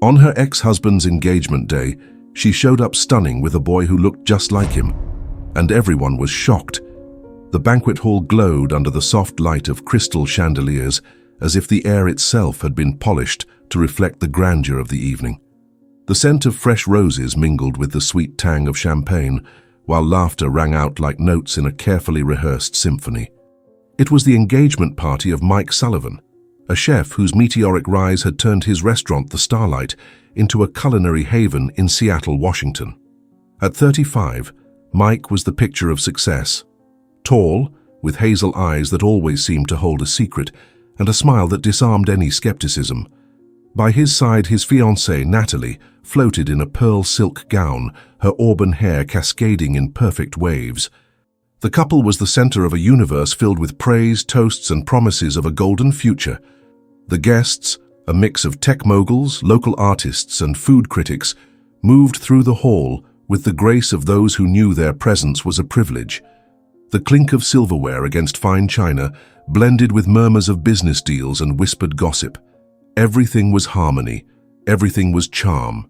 On her ex-husband's engagement day, she showed up stunning with a boy who looked just like him, and everyone was shocked. The banquet hall glowed under the soft light of crystal chandeliers, as if the air itself had been polished to reflect the grandeur of the evening. The scent of fresh roses mingled with the sweet tang of champagne, while laughter rang out like notes in a carefully rehearsed symphony. It was the engagement party of Mike Sullivan, a chef whose meteoric rise had turned his restaurant, The Starlight, into a culinary haven in Seattle, Washington. At 35, Mike was the picture of success. Tall, with hazel eyes that always seemed to hold a secret, and a smile that disarmed any skepticism. By his side, his fiancée, Natalie, floated in a pearl silk gown, her auburn hair cascading in perfect waves. The couple was the center of a universe filled with praise, toasts, and promises of a golden future. The guests, a mix of tech moguls, local artists, and food critics, moved through the hall with the grace of those who knew their presence was a privilege. The clink of silverware against fine china blended with murmurs of business deals and whispered gossip. Everything was harmony, everything was charm.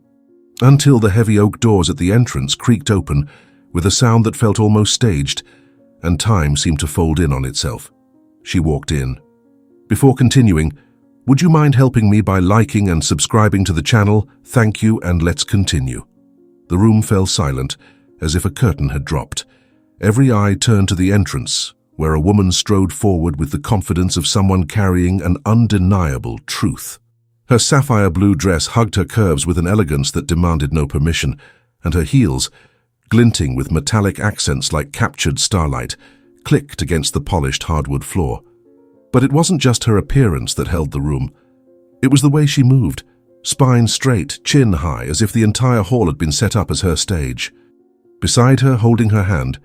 Until the heavy oak doors at the entrance creaked open with a sound that felt almost staged, and time seemed to fold in on itself. She walked in. Before continuing, would you mind helping me by liking and subscribing to the channel? Thank you, and let's continue. The room fell silent, as if a curtain had dropped. Every eye turned to the entrance, where a woman strode forward with the confidence of someone carrying an undeniable truth. Her sapphire blue dress hugged her curves with an elegance that demanded no permission, and her heels, glinting with metallic accents like captured starlight, clicked against the polished hardwood floor. But it wasn't just her appearance that held the room. It was the way she moved, spine straight, chin high, as if the entire hall had been set up as her stage. Beside her, holding her hand,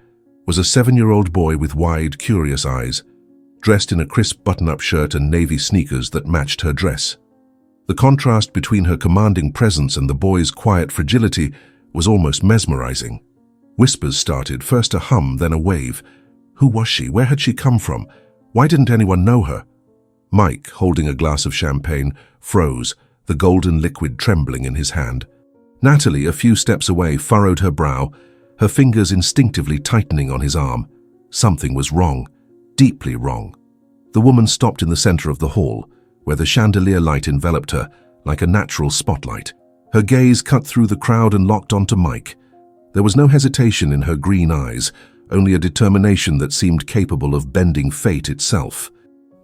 was a 7-year-old boy with wide, curious eyes, dressed in a crisp button-up shirt and navy sneakers that matched her dress. The contrast between her commanding presence and the boy's quiet fragility was almost mesmerizing. Whispers started, first a hum, then a wave. Who was she? Where had she come from? Why didn't anyone know her? Mike, holding a glass of champagne, froze, the golden liquid trembling in his hand. Natalie, a few steps away, furrowed her brow, her fingers instinctively tightening on his arm. Something was wrong, deeply wrong. The woman stopped in the center of the hall, where the chandelier light enveloped her like a natural spotlight. Her gaze cut through the crowd and locked onto Mike. There was no hesitation in her green eyes, only a determination that seemed capable of bending fate itself.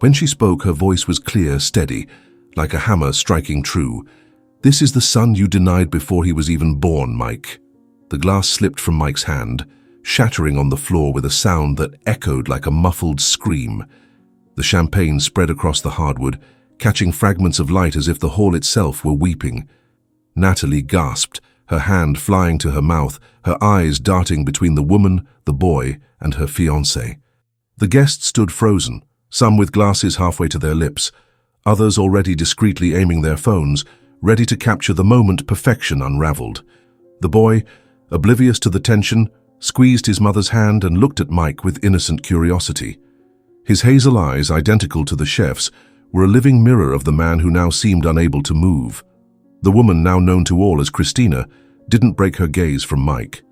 When she spoke, her voice was clear, steady, like a hammer striking true. "This is the son you denied before he was even born, Mike." The glass slipped from Mike's hand, shattering on the floor with a sound that echoed like a muffled scream. The champagne spread across the hardwood, catching fragments of light as if the hall itself were weeping. Natalie gasped, her hand flying to her mouth, her eyes darting between the woman, the boy, and her fiancé. The guests stood frozen, some with glasses halfway to their lips, others already discreetly aiming their phones, ready to capture the moment perfection unraveled. The boy, oblivious to the tension, squeezed his mother's hand and looked at Mike with innocent curiosity. His hazel eyes, identical to the chef's, were a living mirror of the man who now seemed unable to move. The woman, now known to all as Christina, didn't break her gaze from Mike.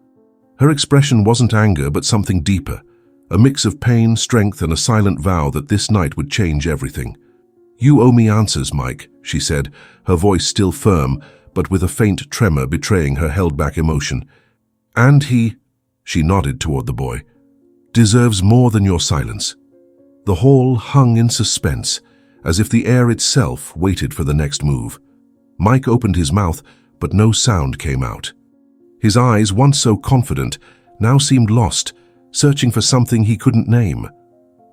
Her expression wasn't anger, but something deeper, a mix of pain, strength, and a silent vow that this night would change everything. "You owe me answers, Mike," she said, her voice still firm, but with a faint tremor betraying her held-back emotion. "And he," she nodded toward the boy, "deserves more than your silence." The hall hung in suspense, as if the air itself waited for the next move. Mike opened his mouth, but no sound came out. His eyes, once so confident, now seemed lost, searching for something he couldn't name.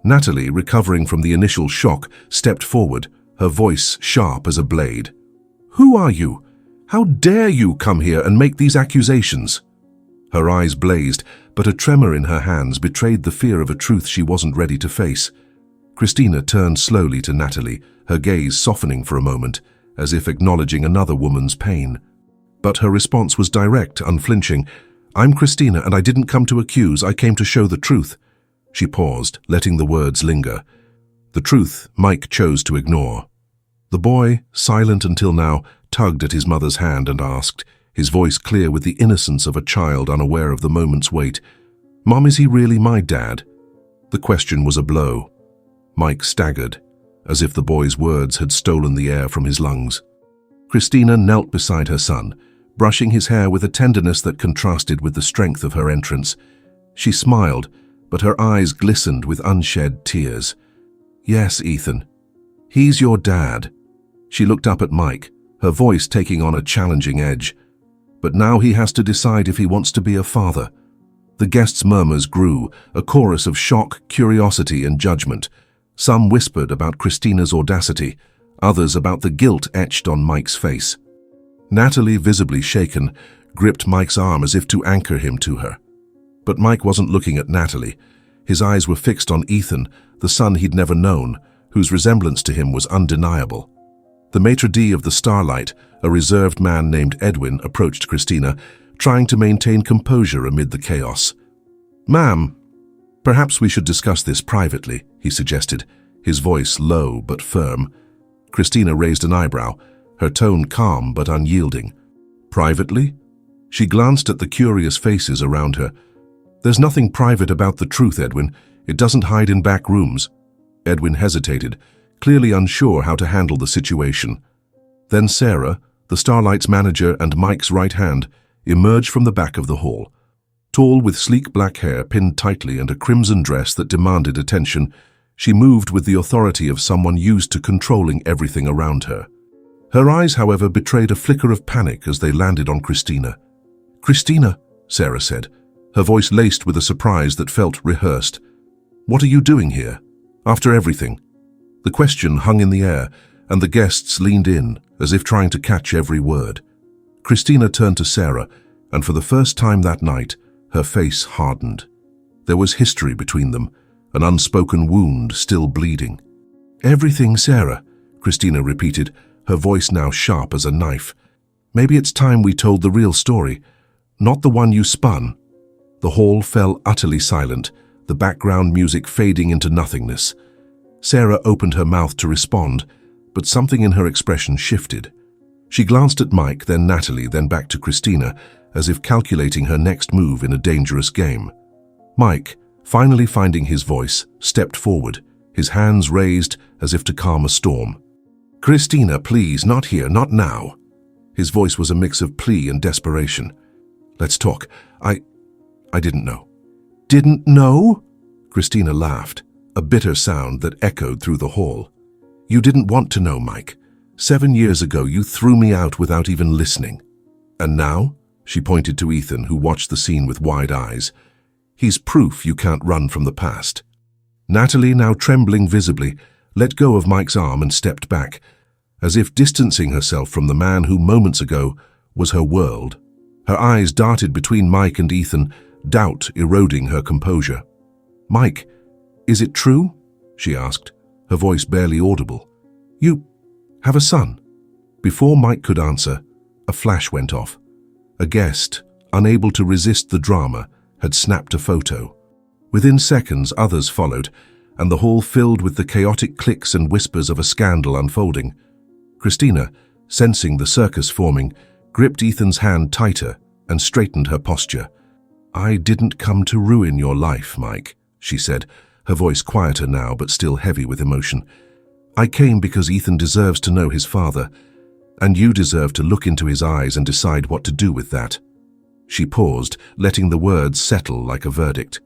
Natalie, recovering from the initial shock, stepped forward, her voice sharp as a blade. "Who are you? How dare you come here and make these accusations?" Her eyes blazed, but a tremor in her hands betrayed the fear of a truth she wasn't ready to face. Christina turned slowly to Natalie, her gaze softening for a moment, as if acknowledging another woman's pain. But her response was direct, unflinching. "I'm Christina, and I didn't come to accuse, I came to show the truth." She paused, letting the words linger. The truth Mike chose to ignore. The boy, silent until now, tugged at his mother's hand and asked, his voice clear with the innocence of a child unaware of the moment's weight, "Mom, is he really my dad?" The question was a blow. Mike staggered, as if the boy's words had stolen the air from his lungs. Christina knelt beside her son, brushing his hair with a tenderness that contrasted with the strength of her entrance. She smiled, but her eyes glistened with unshed tears. "Yes, Ethan. He's your dad." She looked up at Mike, her voice taking on a challenging edge. But now he has to decide if he wants to be a father. The guests' murmurs grew, a chorus of shock, curiosity, and judgment. Some whispered about Christina's audacity, others about the guilt etched on Mike's face. Natalie, visibly shaken, gripped Mike's arm as if to anchor him to her. But Mike wasn't looking at Natalie. His eyes were fixed on Ethan, the son he'd never known, whose resemblance to him was undeniable. The maitre d' of the Starlight, a reserved man named Edwin, approached Christina, trying to maintain composure amid the chaos. "Ma'am, perhaps we should discuss this privately," he suggested, his voice low but firm. Christina raised an eyebrow, her tone calm but unyielding. "Privately?" She glanced at the curious faces around her. "There's nothing private about the truth, Edwin. It doesn't hide in back rooms." Edwin hesitated, clearly unsure how to handle the situation. Then Sarah, the Starlight's manager and Mike's right hand, emerged from the back of the hall. Tall, with sleek black hair pinned tightly and a crimson dress that demanded attention, she moved with the authority of someone used to controlling everything around her. Her eyes, however, betrayed a flicker of panic as they landed on Christina. "Christina," Sarah said, her voice laced with a surprise that felt rehearsed. "What are you doing here? After everything?" The question hung in the air, and the guests leaned in, as if trying to catch every word. Christina turned to Sarah, and for the first time that night, her face hardened. There was history between them, an unspoken wound still bleeding. "Everything, Sarah," Christina repeated, her voice now sharp as a knife. "Maybe it's time we told the real story, not the one you spun." The hall fell utterly silent, the background music fading into nothingness. Sarah opened her mouth to respond, but something in her expression shifted. She glanced at Mike, then Natalie, then back to Christina, as if calculating her next move in a dangerous game. Mike, finally finding his voice, stepped forward, his hands raised as if to calm a storm. "Christina, please, not here, not now." His voice was a mix of plea and desperation. "Let's talk. I didn't know." "Didn't know?" Christina laughed, a bitter sound that echoed through the hall. "You didn't want to know, Mike. 7 years ago, you threw me out without even listening. And now?" She pointed to Ethan, who watched the scene with wide eyes. "He's proof you can't run from the past." Natalie, now trembling visibly, let go of Mike's arm and stepped back, as if distancing herself from the man who moments ago was her world. Her eyes darted between Mike and Ethan, doubt eroding her composure. "Mike, is it true?" she asked, her voice barely audible. "You have a son?" Before Mike could answer, a flash went off. A guest, unable to resist the drama, had snapped a photo. Within seconds, others followed, and the hall filled with the chaotic clicks and whispers of a scandal unfolding. Christina, sensing the circus forming, gripped Ethan's hand tighter and straightened her posture. "I didn't come to ruin your life, Mike," she said, her voice quieter now but still heavy with emotion. "I came because Ethan deserves to know his father, and you deserve to look into his eyes and decide what to do with that." She paused, letting the words settle like a verdict.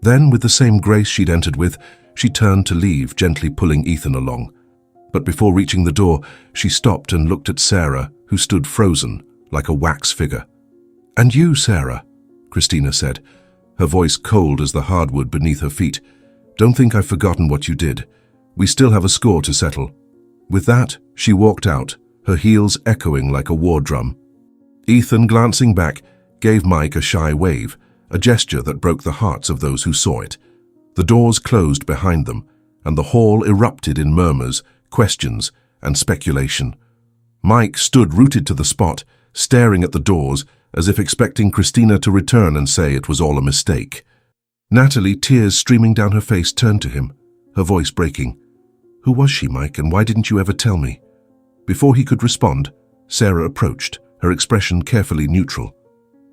Then, with the same grace she'd entered with, she turned to leave, gently pulling Ethan along. But before reaching the door, she stopped and looked at Sarah, who stood frozen, like a wax figure. "And you, Sarah," Christina said, her voice cold as the hardwood beneath her feet. "Don't think I've forgotten what you did. We still have a score to settle." With that, she walked out, her heels echoing like a war drum. Ethan, glancing back, gave Mike a shy wave, a gesture that broke the hearts of those who saw it. The doors closed behind them, and the hall erupted in murmurs, questions, and speculation. Mike stood rooted to the spot, staring at the doors, as if expecting Christina to return and say it was all a mistake. Natalie, tears streaming down her face, turned to him, her voice breaking. "Who was she, Mike, and why didn't you ever tell me?" Before he could respond, Sarah approached, her expression carefully neutral.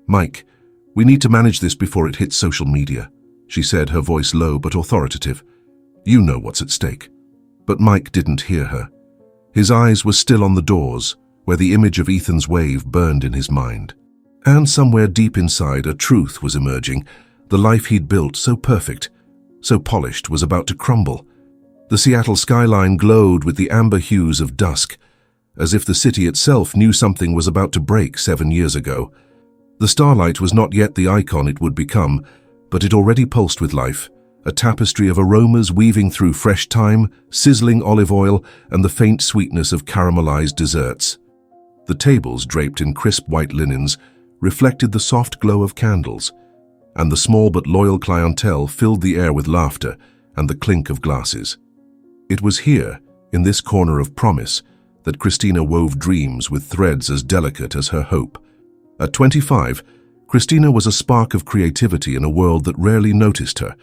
"Mike, we need to manage this before it hits social media," she said, her voice low but authoritative. "You know what's at stake." But Mike didn't hear her. His eyes were still on the doors, where the image of Ethan's wave burned in his mind. And somewhere deep inside, a truth was emerging. The life he'd built, so perfect, so polished, was about to crumble. The Seattle skyline glowed with the amber hues of dusk, as if the city itself knew something was about to break 7 years ago. The Starlight was not yet the icon it would become, but it already pulsed with life, a tapestry of aromas weaving through fresh thyme, sizzling olive oil, and the faint sweetness of caramelized desserts. The tables, draped in crisp white linens, reflected the soft glow of candles, and the small but loyal clientele filled the air with laughter and the clink of glasses. It was here, in this corner of promise, that Christina wove dreams with threads as delicate as her hope. At 25, Christina was a spark of creativity in a world that rarely noticed her.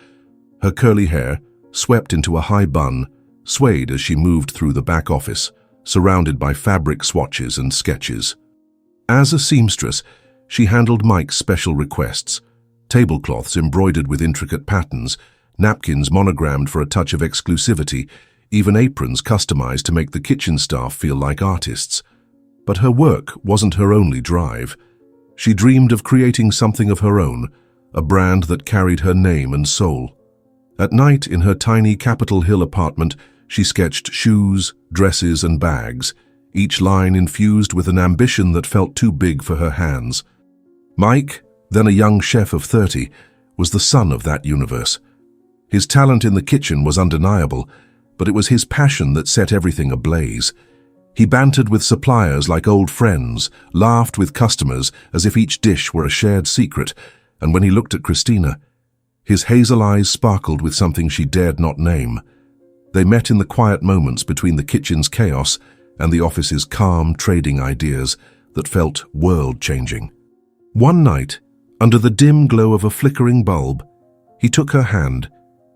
Her curly hair, swept into a high bun, swayed as she moved through the back office, surrounded by fabric swatches and sketches. As a seamstress, she handled Mike's special requests: tablecloths embroidered with intricate patterns, napkins monogrammed for a touch of exclusivity, even aprons customized to make the kitchen staff feel like artists. But her work wasn't her only drive. She dreamed of creating something of her own, a brand that carried her name and soul. At night, in her tiny Capitol Hill apartment, she sketched shoes, dresses, and bags, each line infused with an ambition that felt too big for her hands. Mike, then a young chef of 30, was the son of that universe. His talent in the kitchen was undeniable, but it was his passion that set everything ablaze. He bantered with suppliers like old friends, laughed with customers as if each dish were a shared secret, and when he looked at Christina, his hazel eyes sparkled with something she dared not name. They met in the quiet moments between the kitchen's chaos and the office's calm, trading ideas that felt world-changing. One night, under the dim glow of a flickering bulb, he took her hand,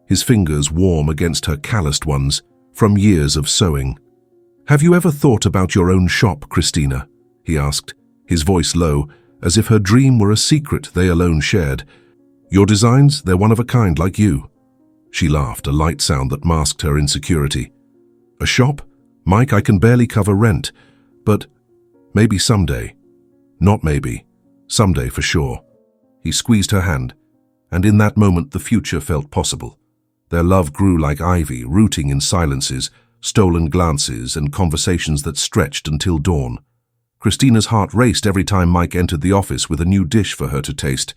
his fingers warm against her calloused ones from years of sewing. "Have you ever thought about your own shop, Christina?" he asked, his voice low, as if her dream were a secret they alone shared. "Your designs, they're one of a kind like you." She laughed, a light sound that masked her insecurity. "A shop? Mike, I can barely cover rent, but maybe someday." "Not maybe. Someday for sure." He squeezed her hand, and in that moment the future felt possible. Their love grew like ivy, rooting in silences, stolen glances, and conversations that stretched until dawn. Christina's heart raced every time Mike entered the office with a new dish for her to taste,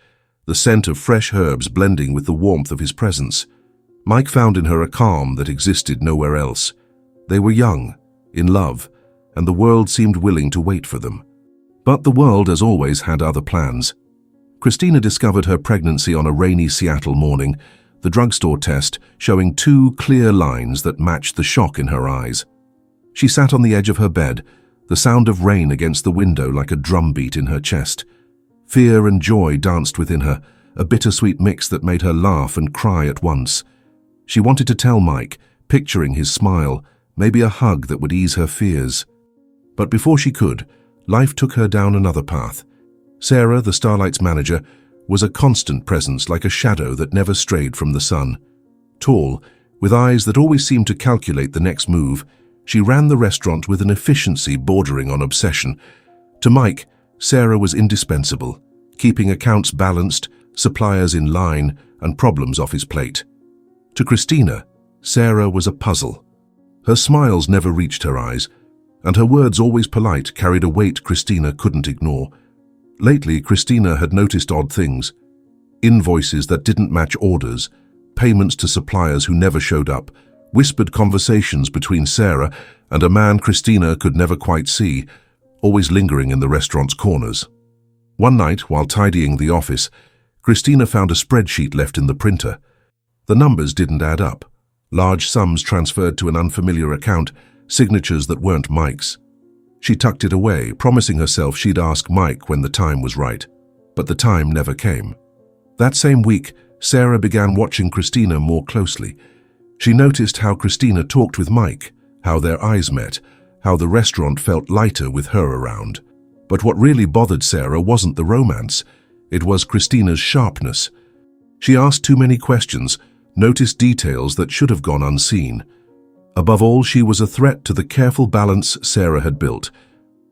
the scent of fresh herbs blending with the warmth of his presence. Mike found in her a calm that existed nowhere else. They were young, in love, and the world seemed willing to wait for them. But the world, as always, had other plans. Christina discovered her pregnancy on a rainy Seattle morning, the drugstore test showing 2 clear lines that matched the shock in her eyes. She sat on the edge of her bed, the sound of rain against the window like a drumbeat in her chest. Fear and joy danced within her, a bittersweet mix that made her laugh and cry at once. She wanted to tell Mike, picturing his smile, maybe a hug that would ease her fears. But before she could, life took her down another path. Sarah, the Starlight's manager, was a constant presence like a shadow that never strayed from the sun. Tall, with eyes that always seemed to calculate the next move, she ran the restaurant with an efficiency bordering on obsession. To Mike, Sarah was indispensable, keeping accounts balanced, suppliers in line, and problems off his plate. To Christina, Sarah was a puzzle. Her smiles never reached her eyes, and her words, always polite, carried a weight Christina couldn't ignore. Lately, Christina had noticed odd things: invoices that didn't match orders, payments to suppliers who never showed up, whispered conversations between Sarah and a man Christina could never quite see, always lingering in the restaurant's corners. One night, while tidying the office, Christina found a spreadsheet left in the printer. The numbers didn't add up. Large sums transferred to an unfamiliar account, signatures that weren't Mike's. She tucked it away, promising herself she'd ask Mike when the time was right. But the time never came. That same week, Sarah began watching Christina more closely. She noticed how Christina talked with Mike, how their eyes met, how the restaurant felt lighter with her around. But what really bothered Sarah wasn't the romance, it was Christina's sharpness. She asked too many questions, noticed details that should have gone unseen. Above all, she was a threat to the careful balance Sarah had built.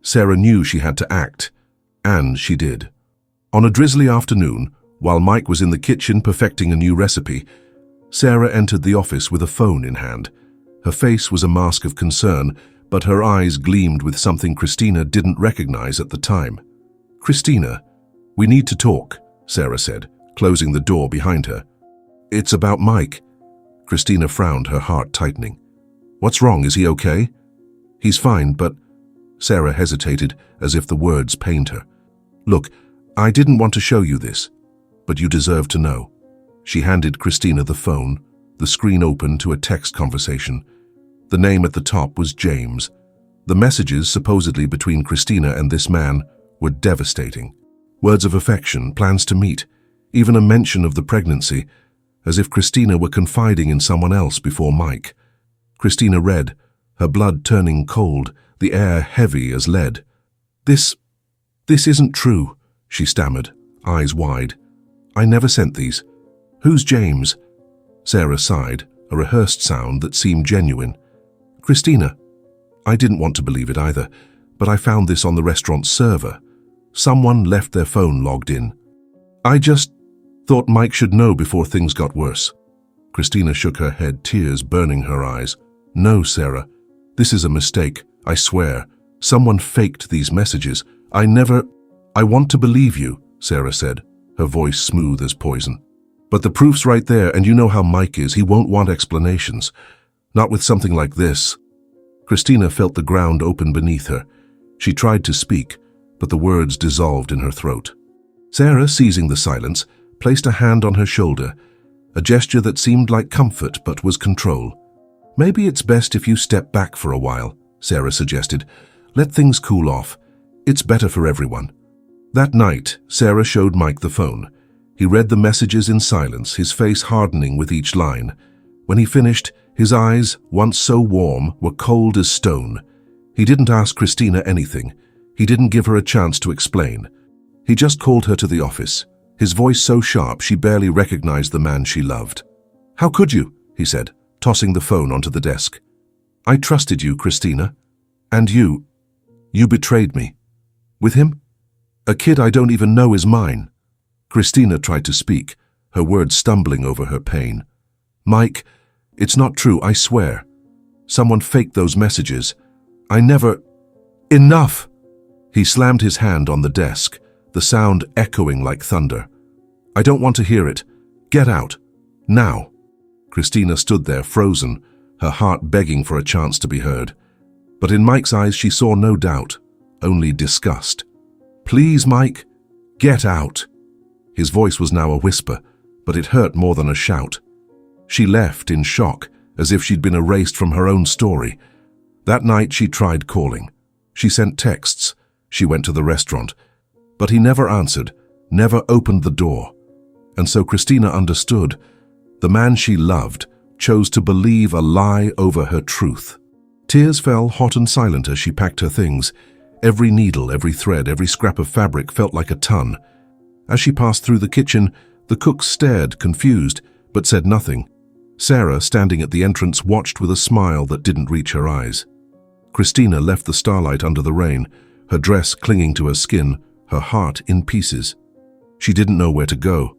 Sarah knew she had to act, and she did. On a drizzly afternoon, while Mike was in the kitchen perfecting a new recipe, Sarah entered the office with a phone in hand. Her face was a mask of concern, but her eyes gleamed with something Christina didn't recognize at the time. "Christina, we need to talk," Sarah said, closing the door behind her. "It's about Mike." Christina frowned, her heart tightening. "What's wrong? Is he okay?" "He's fine, but—" Sarah hesitated, as if the words pained her. "Look, I didn't want to show you this, but you deserve to know." She handed Christina the phone, the screen open to a text conversation. The name at the top was James. The messages, supposedly between Christina and this man, were devastating. Words of affection, plans to meet, even a mention of the pregnancy, as if Christina were confiding in someone else before Mike. Christina read, her blood turning cold, the air heavy as lead. This isn't true," she stammered, eyes wide. "I never sent these. Who's James?" Sarah sighed, a rehearsed sound that seemed genuine. "Christina, I didn't want to believe it either, but I found this on the restaurant's server. Someone left their phone logged in. I just thought Mike should know before things got worse." Christina shook her head, tears burning her eyes. "No, Sarah, this is a mistake, I swear. Someone faked these messages. I want to believe you," Sarah said, her voice smooth as poison. "But the proof's right there, and you know how Mike is. He won't want explanations. Not with something like this." Christina felt the ground open beneath her. She tried to speak, but the words dissolved in her throat. Sarah, seizing the silence, placed a hand on her shoulder, a gesture that seemed like comfort but was control. "Maybe it's best if you step back for a while," Sarah suggested. "Let things cool off. It's better for everyone." That night, Sarah showed Mike the phone. He read the messages in silence, his face hardening with each line. When he finished, his eyes, once so warm, were cold as stone. He didn't ask Christina anything. He didn't give her a chance to explain. He just called her to the office, his voice so sharp she barely recognized the man she loved. "How could you?" he said, tossing the phone onto the desk. "I trusted you, Christina. And you betrayed me. With him? A kid I don't even know is mine." Christina tried to speak, her words stumbling over her pain. "Mike, it's not true, I swear. Someone faked those messages. I never—" "Enough!" He slammed his hand on the desk, the sound echoing like thunder. "I don't want to hear it. Get out. Now." Christina stood there frozen, her heart begging for a chance to be heard. But in Mike's eyes she saw no doubt, only disgust. "Please, Mike, get out." His voice was now a whisper, but it hurt more than a shout. She left in shock, as if she'd been erased from her own story. That night she tried calling. She sent texts. She went to the restaurant. But he never answered, never opened the door. And so Christina understood. The man she loved chose to believe a lie over her truth. Tears fell hot and silent as she packed her things. Every needle, every thread, every scrap of fabric felt like a ton. As she passed through the kitchen, the cook stared, confused, but said nothing. Sarah, standing at the entrance, watched with a smile that didn't reach her eyes. Christina left the starlight under the rain, her dress clinging to her skin, her heart in pieces. She didn't know where to go.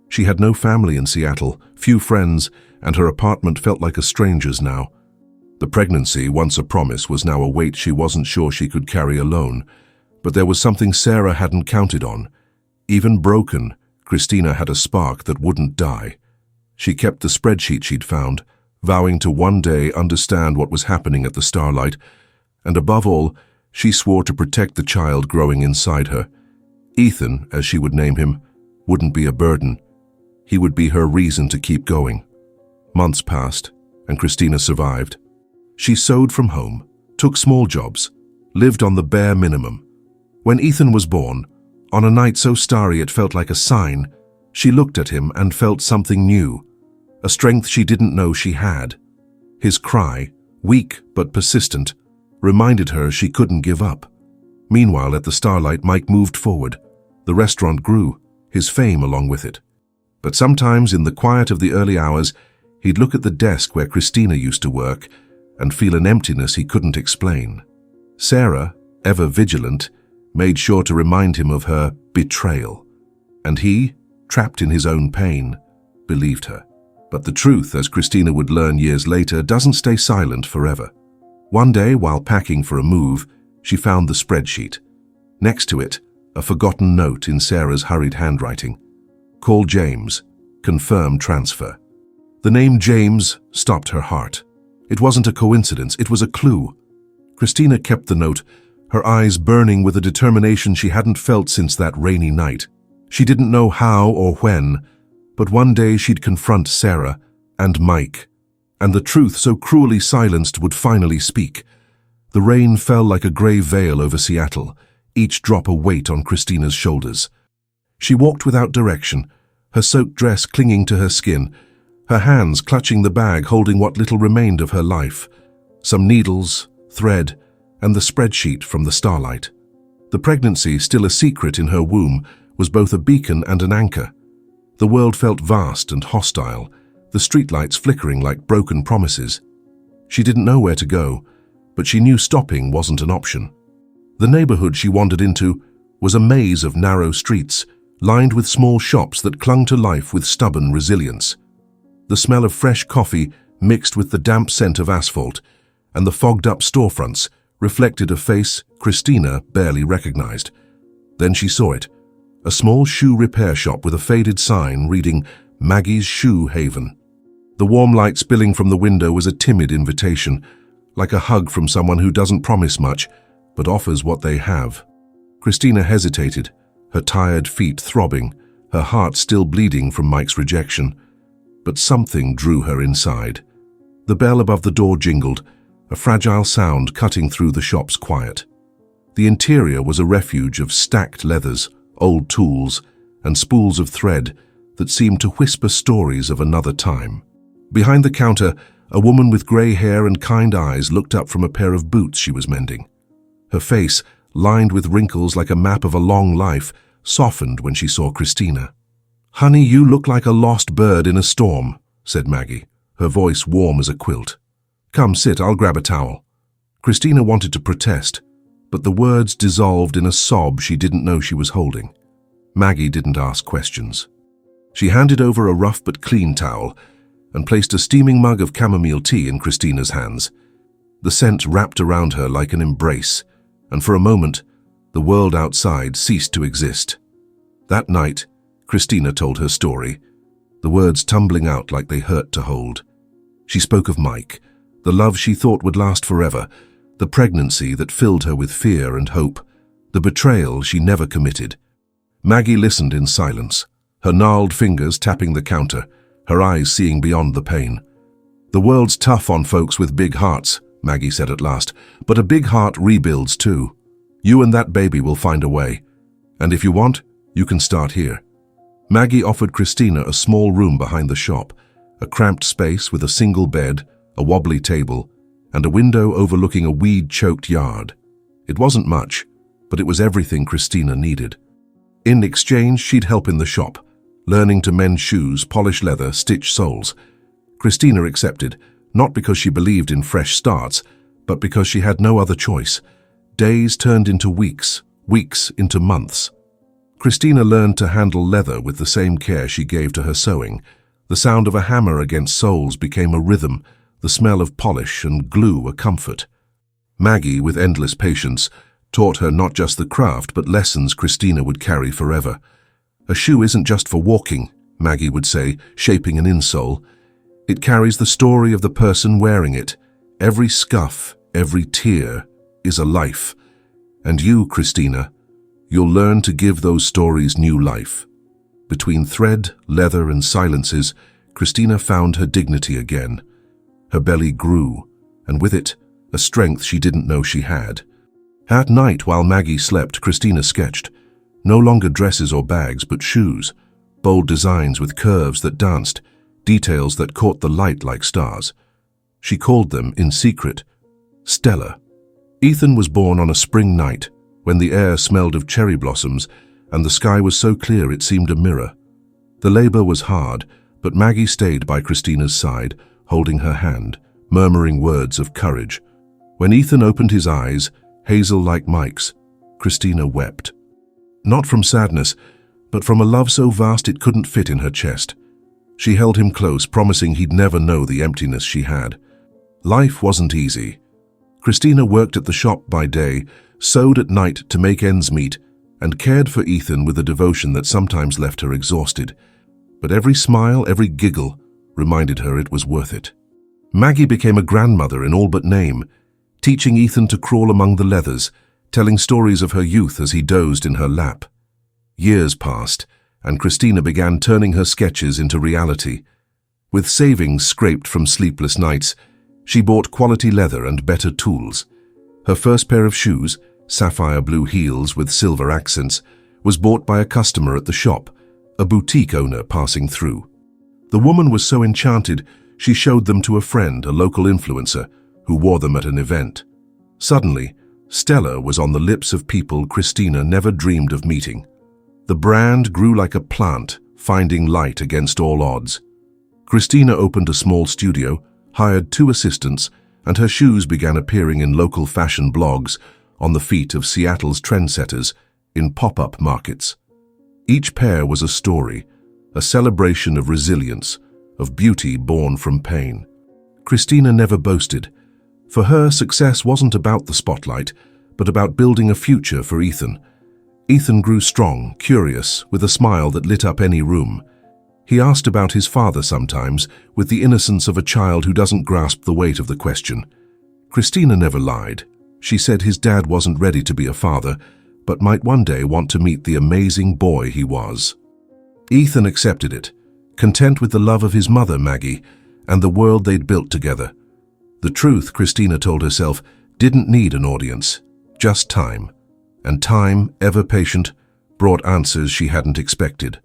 She had no family in Seattle, few friends, and her apartment felt like a stranger's now. The pregnancy, once a promise, was now a weight she wasn't sure she could carry alone. But there was something Sarah hadn't counted on. Even broken, Christina had a spark that wouldn't die. She kept the spreadsheet she'd found, vowing to one day understand what was happening at the Starlight, and above all, she swore to protect the child growing inside her. Ethan, as she would name him, wouldn't be a burden. He would be her reason to keep going. Months passed, and Christina survived. She sewed from home, took small jobs, lived on the bare minimum. When Ethan was born, on a night so starry it felt like a sign, she looked at him and felt something new, a strength she didn't know she had. His cry, weak but persistent, reminded her she couldn't give up. Meanwhile, at the Starlight, Mike moved forward. The restaurant grew, his fame along with it. But sometimes, in the quiet of the early hours, he'd look at the desk where Christina used to work and feel an emptiness he couldn't explain. Sarah, ever vigilant, made sure to remind him of her betrayal. And he, trapped in his own pain, believed her. But the truth, as Christina would learn years later, doesn't stay silent forever. One day, while packing for a move, she found the spreadsheet. Next to it, a forgotten note in Sarah's hurried handwriting. Call James. Confirm transfer. The name James stopped her heart. It wasn't a coincidence, it was a clue. Christina kept the note, her eyes burning with a determination she hadn't felt since that rainy night. She didn't know how or when, but one day she'd confront Sarah and Mike, and the truth so cruelly silenced would finally speak. The rain fell like a grey veil over Seattle, each drop a weight on Christina's shoulders. She walked without direction, her soaked dress clinging to her skin, her hands clutching the bag holding what little remained of her life. Some needles, thread, and the spreadsheet from the Starlight. The pregnancy, still a secret in her womb, was both a beacon and an anchor. The world felt vast and hostile, the streetlights flickering like broken promises. She didn't know where to go, but she knew stopping wasn't an option. The neighborhood she wandered into was a maze of narrow streets, lined with small shops that clung to life with stubborn resilience. The smell of fresh coffee mixed with the damp scent of asphalt, and the fogged-up storefronts reflected a face Christina barely recognized. Then she saw it, a small shoe repair shop with a faded sign reading Maggie's Shoe Haven. The warm light spilling from the window was a timid invitation, like a hug from someone who doesn't promise much, but offers what they have. Christina hesitated, her tired feet throbbing, her heart still bleeding from Mike's rejection. But something drew her inside. The bell above the door jingled, a fragile sound cutting through the shop's quiet. The interior was a refuge of stacked leathers, old tools, and spools of thread that seemed to whisper stories of another time. Behind the counter, a woman with grey hair and kind eyes looked up from a pair of boots she was mending. Her face, lined with wrinkles like a map of a long life, softened when she saw Christina. "Honey, you look like a lost bird in a storm," said Maggie, her voice warm as a quilt. "Come sit, I'll grab a towel." Christina wanted to protest, but the words dissolved in a sob she didn't know she was holding. Maggie didn't ask questions. She handed over a rough but clean towel and placed a steaming mug of chamomile tea in Christina's hands. The scent wrapped around her like an embrace, and for a moment, the world outside ceased to exist. That night, Christina told her story, the words tumbling out like they hurt to hold. She spoke of Mike, the love she thought would last forever, the pregnancy that filled her with fear and hope, the betrayal she never committed. Maggie listened in silence, her gnarled fingers tapping the counter, her eyes seeing beyond the pain. "The world's tough on folks with big hearts," Maggie said at last, "but a big heart rebuilds too. You and that baby will find a way. And if you want, you can start here." Maggie offered Christina a small room behind the shop, a cramped space with a single bed, a wobbly table, and a window overlooking a weed-choked yard. It wasn't much, but it was everything Christina needed. In exchange, she'd help in the shop, learning to mend shoes, polish leather, stitch soles. Christina accepted, not because she believed in fresh starts, but because she had no other choice. Days turned into weeks, weeks into months. Christina learned to handle leather with the same care she gave to her sewing. The sound of a hammer against soles became a rhythm, the smell of polish and glue a comfort. Maggie, with endless patience, taught her not just the craft but lessons Christina would carry forever. "A shoe isn't just for walking," Maggie would say, shaping an insole. "It carries the story of the person wearing it. Every scuff, every tear is a life. And you, Christina, you'll learn to give those stories new life." Between thread, leather, and silences, Christina found her dignity again. Her belly grew, and with it, a strength she didn't know she had. At night, while Maggie slept, Christina sketched. No longer dresses or bags, but shoes, bold designs with curves that danced, details that caught the light like stars. She called them, in secret, Stella. Ethan was born on a spring night when the air smelled of cherry blossoms and the sky was so clear it seemed a mirror. The labor was hard, but Maggie stayed by Christina's side, holding her hand, murmuring words of courage. When Ethan opened his eyes, hazel like Mike's, Christina wept. Not from sadness, but from a love so vast it couldn't fit in her chest. She held him close, promising he'd never know the emptiness she had. Life wasn't easy. Christina worked at the shop by day, sewed at night to make ends meet, and cared for Ethan with a devotion that sometimes left her exhausted. But every smile, every giggle, reminded her it was worth it. Maggie became a grandmother in all but name, teaching Ethan to crawl among the leathers, telling stories of her youth as he dozed in her lap. Years passed, and Christina began turning her sketches into reality. With savings scraped from sleepless nights, she bought quality leather and better tools. Her first pair of shoes, sapphire blue heels with silver accents, was bought by a customer at the shop, a boutique owner passing through. The woman was so enchanted, she showed them to a friend, a local influencer, who wore them at an event. Suddenly, Stella was on the lips of people Christina never dreamed of meeting. The brand grew like a plant, finding light against all odds. Christina opened a small studio, hired 2 assistants, and her shoes began appearing in local fashion blogs, on the feet of Seattle's trendsetters, in pop-up markets. Each pair was a story, a celebration of resilience, of beauty born from pain. Christina never boasted. For her, success wasn't about the spotlight, but about building a future for Ethan. Ethan grew strong, curious, with a smile that lit up any room. He asked about his father sometimes, with the innocence of a child who doesn't grasp the weight of the question. Christina never lied. She said his dad wasn't ready to be a father, but might one day want to meet the amazing boy he was. Ethan accepted it, content with the love of his mother, Maggie, and the world they'd built together. The truth, Christina told herself, didn't need an audience, just time. And time, ever patient, brought answers she hadn't expected.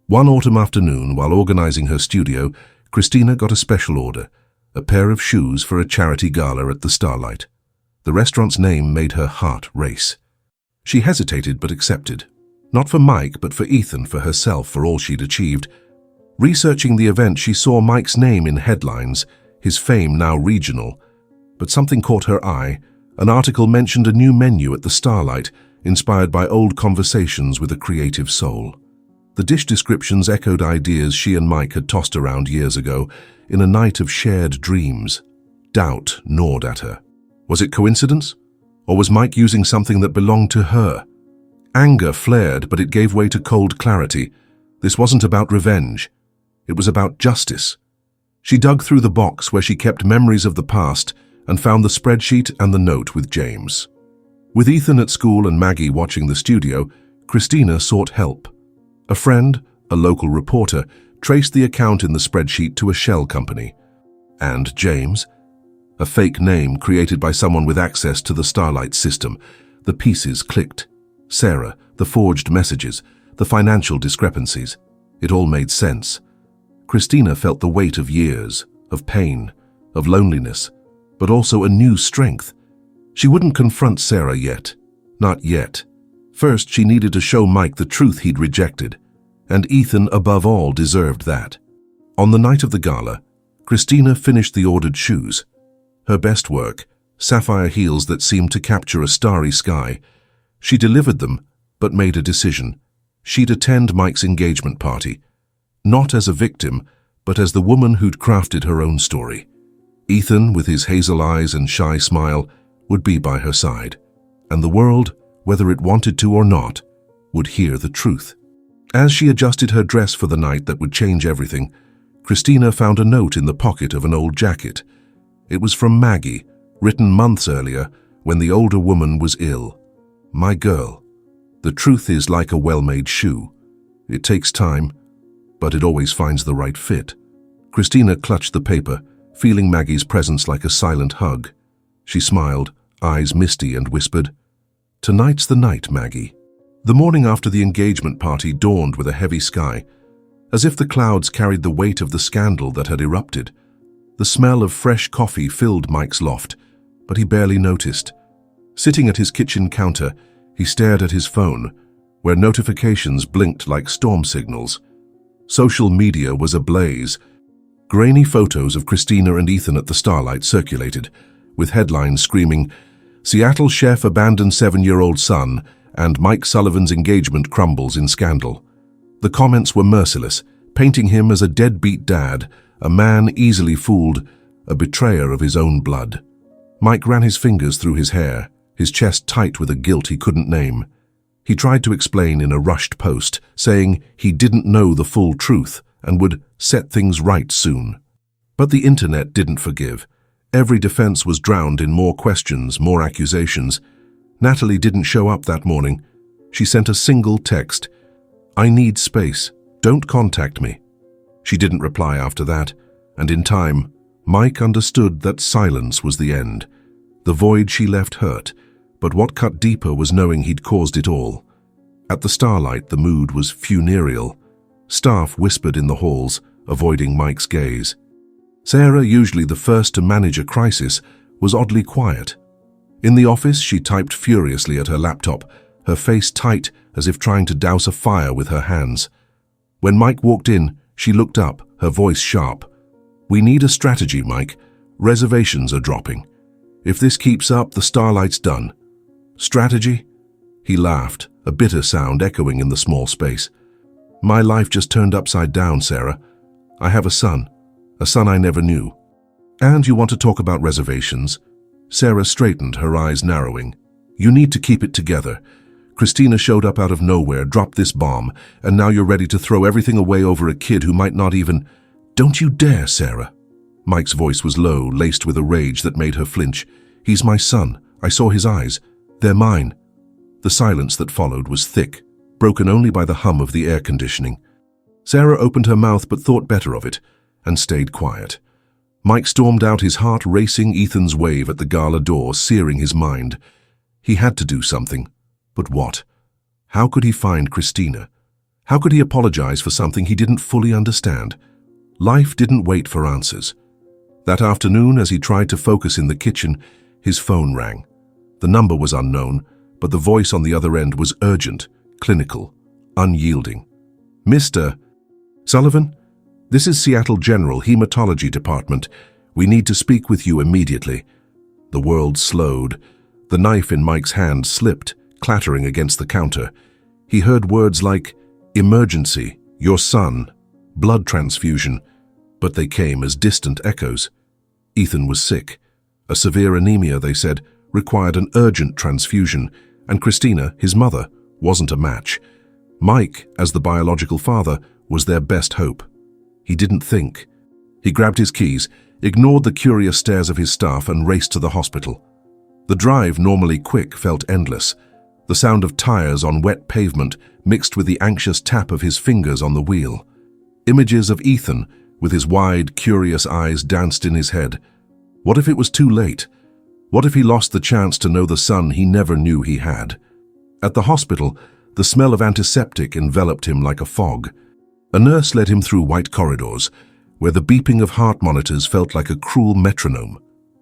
One autumn afternoon, while organizing her studio, Christina got a special order, a pair of shoes for a charity gala at the Starlight. The restaurant's name made her heart race. She hesitated but accepted. Not for Mike, but for Ethan, for herself, for all she'd achieved. Researching the event, she saw Mike's name in headlines, his fame now regional. But something caught her eye. An article mentioned a new menu at the Starlight, inspired by old conversations with a creative soul. The dish descriptions echoed ideas she and Mike had tossed around years ago, in a night of shared dreams. Doubt gnawed at her. Was it coincidence? Or was Mike using something that belonged to her? Anger flared, but it gave way to cold clarity. This wasn't about revenge. It was about justice. She dug through the box where she kept memories of the past and found the spreadsheet and the note with James. With Ethan at school and Maggie watching the studio, Christina sought help. A friend, a local reporter, traced the account in the spreadsheet to a shell company. And James? A fake name created by someone with access to the Starlight system. The pieces clicked. Sarah, the forged messages, the financial discrepancies. It all made sense. Christina felt the weight of years, of pain, of loneliness, but also a new strength. She wouldn't confront Sarah yet. Not yet. First, she needed to show Mike the truth he'd rejected, and Ethan, above all, deserved that. On the night of the gala, Christina finished the ordered shoes. Her best work, sapphire heels that seemed to capture a starry sky. She delivered them, but made a decision. She'd attend Mike's engagement party, not as a victim, but as the woman who'd crafted her own story. Ethan, with his hazel eyes and shy smile, would be by her side, and the world, whether it wanted to or not, would hear the truth. As she adjusted her dress for the night that would change everything, Christina found a note in the pocket of an old jacket. It was from Maggie, written months earlier when the older woman was ill. My girl, the truth is like a well-made shoe. It takes time, but it always finds the right fit. Christina clutched the paper, feeling Maggie's presence like a silent hug. She smiled, eyes misty, and whispered, "Tonight's the night, Maggie." The morning after the engagement party dawned with a heavy sky, as if the clouds carried the weight of the scandal that had erupted. The smell of fresh coffee filled Mike's loft, but he barely noticed. Sitting at his kitchen counter, he stared at his phone, where notifications blinked like storm signals. Social media was ablaze. Grainy photos of Christina and Ethan at the Starlight circulated, with headlines screaming, "Seattle chef abandons 7-year-old son," and "Mike Sullivan's engagement crumbles in scandal." The comments were merciless, painting him as a deadbeat dad, a man easily fooled, a betrayer of his own blood. Mike ran his fingers through his hair, his chest tight with a guilt he couldn't name. He tried to explain in a rushed post, saying he didn't know the full truth and would set things right soon. But the internet didn't forgive. Every defense was drowned in more questions, more accusations. Natalie didn't show up that morning. She sent a single text, "I need space. Don't contact me." She didn't reply after that, and in time, Mike understood that silence was the end. The void she left hurt, but what cut deeper was knowing he'd caused it all. At the Starlight, the mood was funereal. Staff whispered in the halls, avoiding Mike's gaze. Sarah, usually the first to manage a crisis, was oddly quiet. In the office, she typed furiously at her laptop, her face tight as if trying to douse a fire with her hands. When Mike walked in, she looked up, her voice sharp. "We need a strategy, Mike. Reservations are dropping. If this keeps up, the Starlight's done." "Strategy?" He laughed, a bitter sound echoing in the small space. "My life just turned upside down, Sarah. I have a son I never knew." "And you want to talk about reservations?" Sarah straightened, her eyes narrowing. "You need to keep it together. Christina showed up out of nowhere, dropped this bomb, and now you're ready to throw everything away over a kid who might not even—" "Don't you dare, Sarah." Mike's voice was low, laced with a rage that made her flinch. "He's my son. I saw his eyes. They're mine." The silence that followed was thick, broken only by the hum of the air conditioning. Sarah opened her mouth but thought better of it, and stayed quiet. Mike stormed out, his heart racing Ethan's wave at the gala door, searing his mind. He had to do something. But what? How could he find Christina? How could he apologize for something he didn't fully understand? Life didn't wait for answers. That afternoon, as he tried to focus in the kitchen, his phone rang. The number was unknown, but the voice on the other end was urgent, clinical, unyielding. "Mr. Sullivan? This is Seattle General Hematology Department. We need to speak with you immediately." The world slowed. The knife in Mike's hand slipped, clattering against the counter. He heard words like, "emergency, your son, blood transfusion," but they came as distant echoes. Ethan was sick. A severe anemia, they said, required an urgent transfusion, and Christina, his mother, wasn't a match. Mike, as the biological father, was their best hope. He didn't think. He grabbed his keys, ignored the curious stares of his staff, and raced to the hospital. The drive, normally quick, felt endless. The sound of tires on wet pavement mixed with the anxious tap of his fingers on the wheel. Images of Ethan, with his wide, curious eyes, danced in his head. What if it was too late? What if he lost the chance to know the son he never knew he had? At the hospital, the smell of antiseptic enveloped him like a fog. A nurse led him through white corridors, where the beeping of heart monitors felt like a cruel metronome.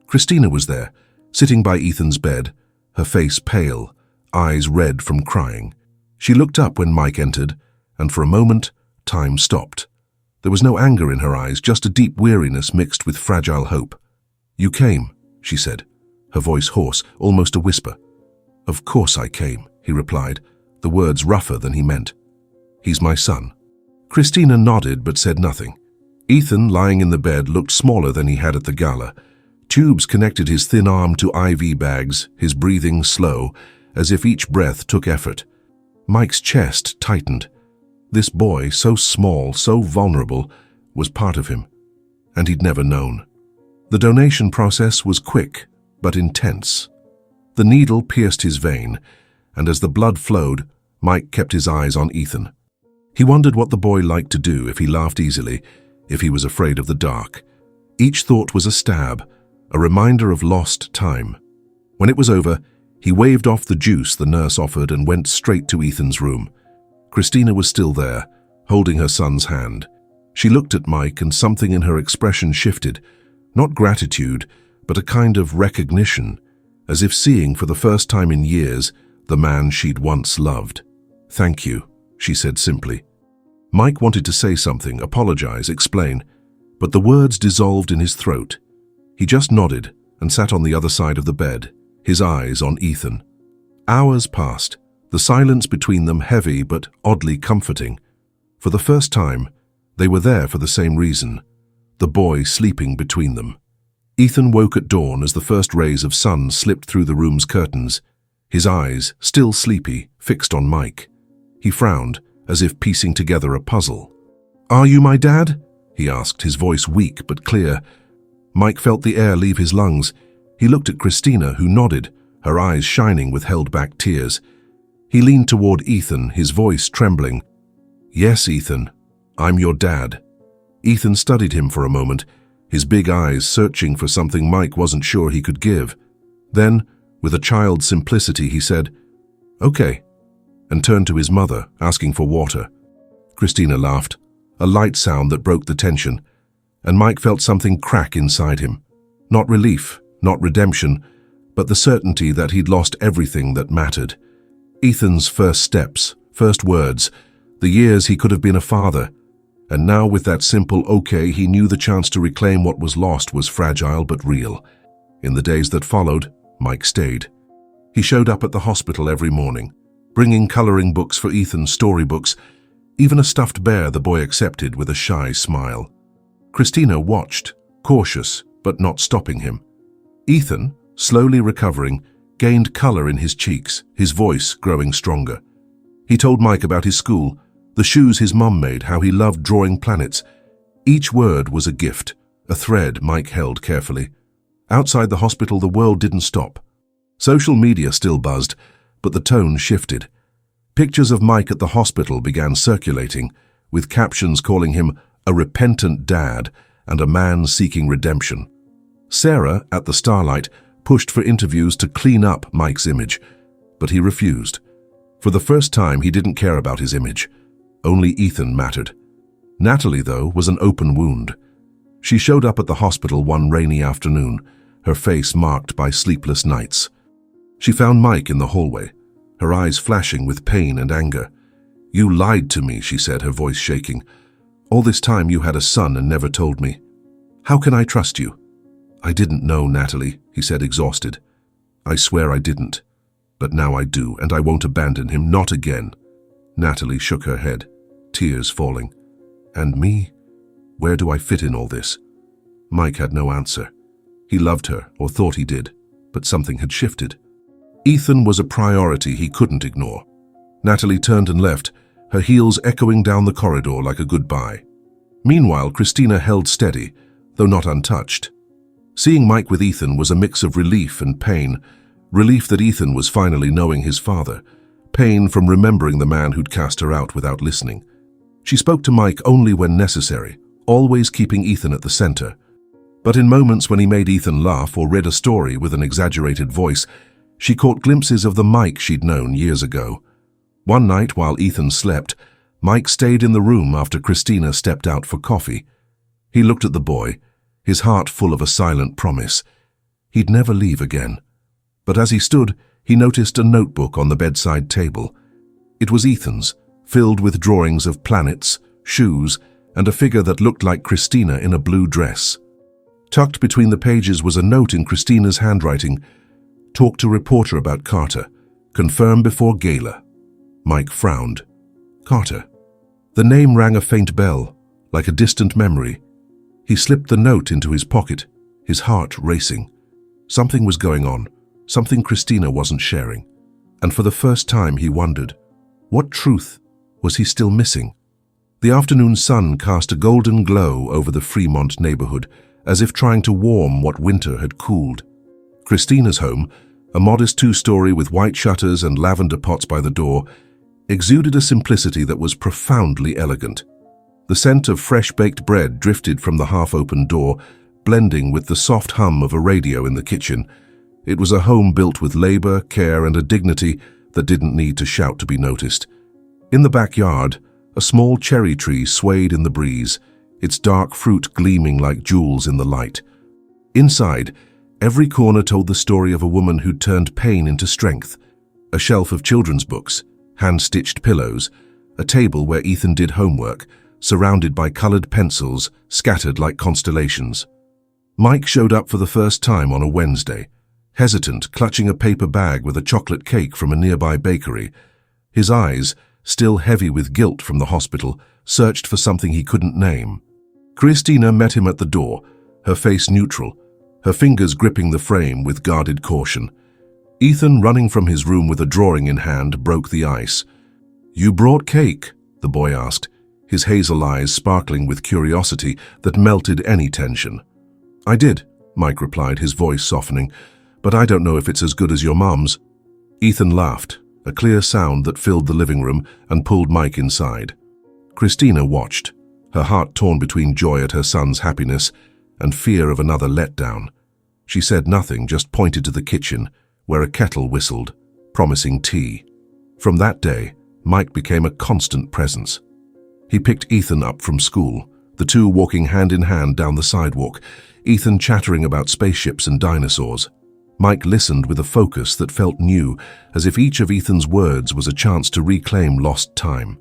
Christina was there, sitting by Ethan's bed, her face pale, eyes red from crying. She looked up when Mike entered, and for a moment, time stopped. There was no anger in her eyes, just a deep weariness mixed with fragile hope. "You came," she said, her voice hoarse, almost a whisper. "Of course I came," he replied, the words rougher than he meant. "He's my son." Christina nodded but said nothing. Ethan, lying in the bed, looked smaller than he had at the gala. Tubes connected his thin arm to IV bags, his breathing slow, as if each breath took effort. Mike's chest tightened. This boy, so small, so vulnerable, was part of him, and he'd never known. The donation process was quick, but intense. The needle pierced his vein, and as the blood flowed, Mike kept his eyes on Ethan. He wondered what the boy liked to do, if he laughed easily, if he was afraid of the dark. Each thought was a stab, a reminder of lost time. When it was over, he waved off the juice the nurse offered and went straight to Ethan's room. Christina was still there, holding her son's hand. She looked at Mike, and something in her expression shifted. Not gratitude, but a kind of recognition. as if seeing for the first time in years the man she'd once loved. "Thank you," she said simply. Mike wanted to say something, apologize, explain, but the words dissolved in his throat. He just nodded and sat on the other side of the bed, his eyes on Ethan. Hours passed, the silence between them heavy but oddly comforting. For the first time, they were there for the same reason, the boy sleeping between them. Ethan woke at dawn as the first rays of sun slipped through the room's curtains, his eyes, still sleepy, fixed on Mike. He frowned, as if piecing together a puzzle. "Are you my dad?" he asked, his voice weak but clear. Mike felt the air leave his lungs. He looked at Christina, who nodded, her eyes shining with held-back tears. He leaned toward Ethan, his voice trembling. "Yes, Ethan, I'm your dad." Ethan studied him for a moment, his big eyes searching for something Mike wasn't sure he could give. Then, with a child's simplicity, he said, "Okay," and turned to his mother, asking for water. Christina laughed, a light sound that broke the tension, and Mike felt something crack inside him. Not relief, not redemption, but the certainty that he'd lost everything that mattered. Ethan's first steps, first words, the years he could have been a father. And now with that simple okay, he knew the chance to reclaim what was lost was fragile but real. In the days that followed, Mike stayed. He showed up at the hospital every morning, bringing coloring books for Ethan's storybooks, even a stuffed bear the boy accepted with a shy smile. Christina watched, cautious but not stopping him. Ethan, slowly recovering, gained color in his cheeks, his voice growing stronger. He told Mike about his school, the shoes his mum made, how he loved drawing planets. Each word was a gift, a thread Mike held carefully. Outside the hospital, the world didn't stop. Social media still buzzed, but the tone shifted. Pictures of Mike at the hospital began circulating, with captions calling him a repentant dad and a man seeking redemption. Sarah, at the Starlight, pushed for interviews to clean up Mike's image, but he refused. For the first time, he didn't care about his image. Only Ethan mattered. Natalie, though, was an open wound. She showed up at the hospital one rainy afternoon, her face marked by sleepless nights. She found Mike in the hallway, her eyes flashing with pain and anger. "You lied to me," she said, her voice shaking. "All this time you had a son and never told me. How can I trust you?" "I didn't know, Natalie," he said, exhausted. "I swear I didn't. But now I do, and I won't abandon him, not again." Natalie shook her head, tears falling. "And me? Where do I fit in all this?" Mike had no answer. He loved her, or thought he did, but something had shifted. Ethan was a priority he couldn't ignore. Natalie turned and left, her heels echoing down the corridor like a goodbye. Meanwhile, Christina held steady, though not untouched. Seeing Mike with Ethan was a mix of relief and pain. Relief that Ethan was finally knowing his father. Pain from remembering the man who'd cast her out without listening. She spoke to Mike only when necessary, always keeping Ethan at the center. But in moments when he made Ethan laugh or read a story with an exaggerated voice, she caught glimpses of the Mike she'd known years ago. One night while Ethan slept, Mike stayed in the room after Christina stepped out for coffee. He looked at the boy, his heart full of a silent promise. He'd never leave again. But as he stood, he noticed a notebook on the bedside table. It was Ethan's, filled with drawings of planets, shoes, and a figure that looked like Christina in a blue dress. Tucked between the pages was a note in Christina's handwriting. "Talk to reporter about Carter. Confirm before gala." Mike frowned. Carter. The name rang a faint bell, like a distant memory. He slipped the note into his pocket, his heart racing. Something was going on, something Christina wasn't sharing. And for the first time he wondered, what truth was he still missing? The afternoon sun cast a golden glow over the Fremont neighborhood, as if trying to warm what winter had cooled. Christina's home, a modest two-story with white shutters and lavender pots by the door, exuded a simplicity that was profoundly elegant. The scent of fresh-baked bread drifted from the half-open door, blending with the soft hum of a radio in the kitchen. It was a home built with labor, care, and a dignity that didn't need to shout to be noticed. In the backyard, a small cherry tree swayed in the breeze, its dark fruit gleaming like jewels in the light. Inside, Every corner told the story of a woman who'd turned pain into strength. A shelf of children's books, hand-stitched pillows, a table where Ethan did homework, surrounded by colored pencils scattered like constellations. Mike showed up for the first time on a Wednesday, hesitant, clutching a paper bag with a chocolate cake from a nearby bakery. His eyes, still heavy with guilt from the hospital, searched for something he couldn't name. Christina met him at the door, her face neutral, her fingers gripping the frame with guarded caution. Ethan, running from his room with a drawing in hand, broke the ice. "You brought cake?" the boy asked, his hazel eyes sparkling with curiosity that melted any tension. "I did," Mike replied, his voice softening, "but I don't know if it's as good as your mom's." Ethan laughed, a clear sound that filled the living room, and pulled Mike inside. Christina watched, her heart torn between joy at her son's happiness and fear of another letdown. She said nothing, just pointed to the kitchen, where a kettle whistled, promising tea. From that day, Mike became a constant presence. He picked Ethan up from school, the two walking hand in hand down the sidewalk, Ethan chattering about spaceships and dinosaurs. Mike listened with a focus that felt new, as if each of Ethan's words was a chance to reclaim lost time.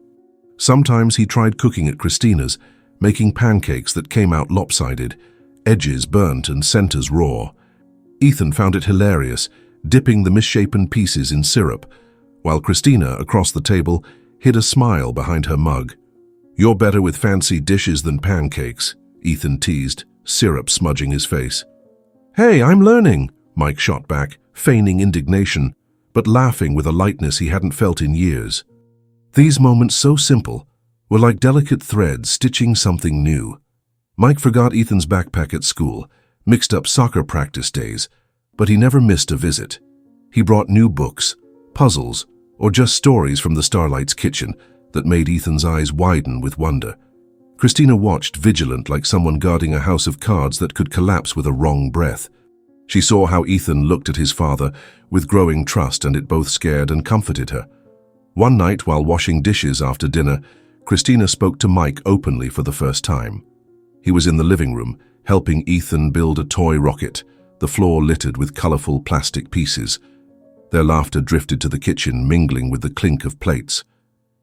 Sometimes he tried cooking at Christina's, making pancakes that came out lopsided, edges burnt and centers raw. Ethan found it hilarious, dipping the misshapen pieces in syrup, while Christina, across the table, hid a smile behind her mug. "You're better with fancy dishes than pancakes," Ethan teased, syrup smudging his face. "Hey, I'm learning," Mike shot back, feigning indignation, but laughing with a lightness he hadn't felt in years. These moments, so simple, were like delicate threads stitching something new. Mike forgot Ethan's backpack at school, mixed up soccer practice days, but he never missed a visit. He brought new books, puzzles, or just stories from the Starlight's kitchen that made Ethan's eyes widen with wonder. Christina watched, vigilant like someone guarding a house of cards that could collapse with a wrong breath. She saw how Ethan looked at his father with growing trust, and it both scared and comforted her. One night, while washing dishes after dinner, Christina spoke to Mike openly for the first time. He was in the living room, helping Ethan build a toy rocket, the floor littered with colorful plastic pieces. Their laughter drifted to the kitchen, mingling with the clink of plates.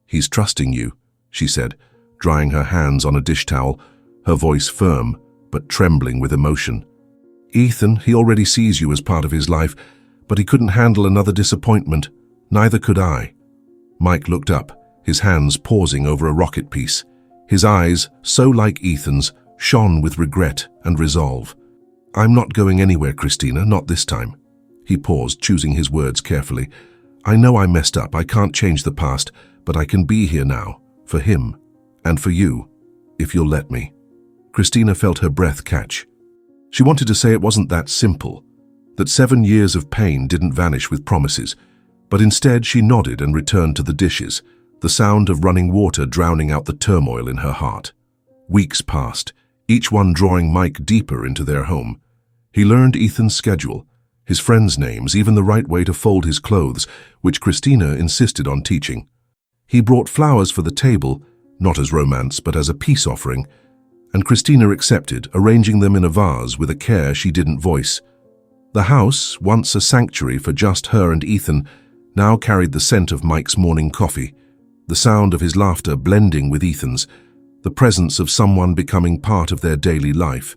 "He's trusting you," she said, drying her hands on a dish towel, her voice firm but trembling with emotion. "Ethan, he already sees you as part of his life, but he couldn't handle another disappointment. Neither could I." Mike looked up, his hands pausing over a rocket piece. His eyes, so like Ethan's, shone with regret and resolve. "I'm not going anywhere, Christina, not this time." He paused, choosing his words carefully. "I know I messed up, I can't change the past, but I can be here now, for him, and for you, if you'll let me." Christina felt her breath catch. She wanted to say it wasn't that simple, that 7 years of pain didn't vanish with promises, but instead she nodded and returned to the dishes, the sound of running water drowning out the turmoil in her heart. Weeks passed, each one drawing Mike deeper into their home. He learned Ethan's schedule, his friends' names, even the right way to fold his clothes, which Christina insisted on teaching. He brought flowers for the table, not as romance but as a peace offering, and Christina accepted, arranging them in a vase with a care she didn't voice. The house, once a sanctuary for just her and Ethan, now carried the scent of Mike's morning coffee, the sound of his laughter blending with Ethan's, the presence of someone becoming part of their daily life.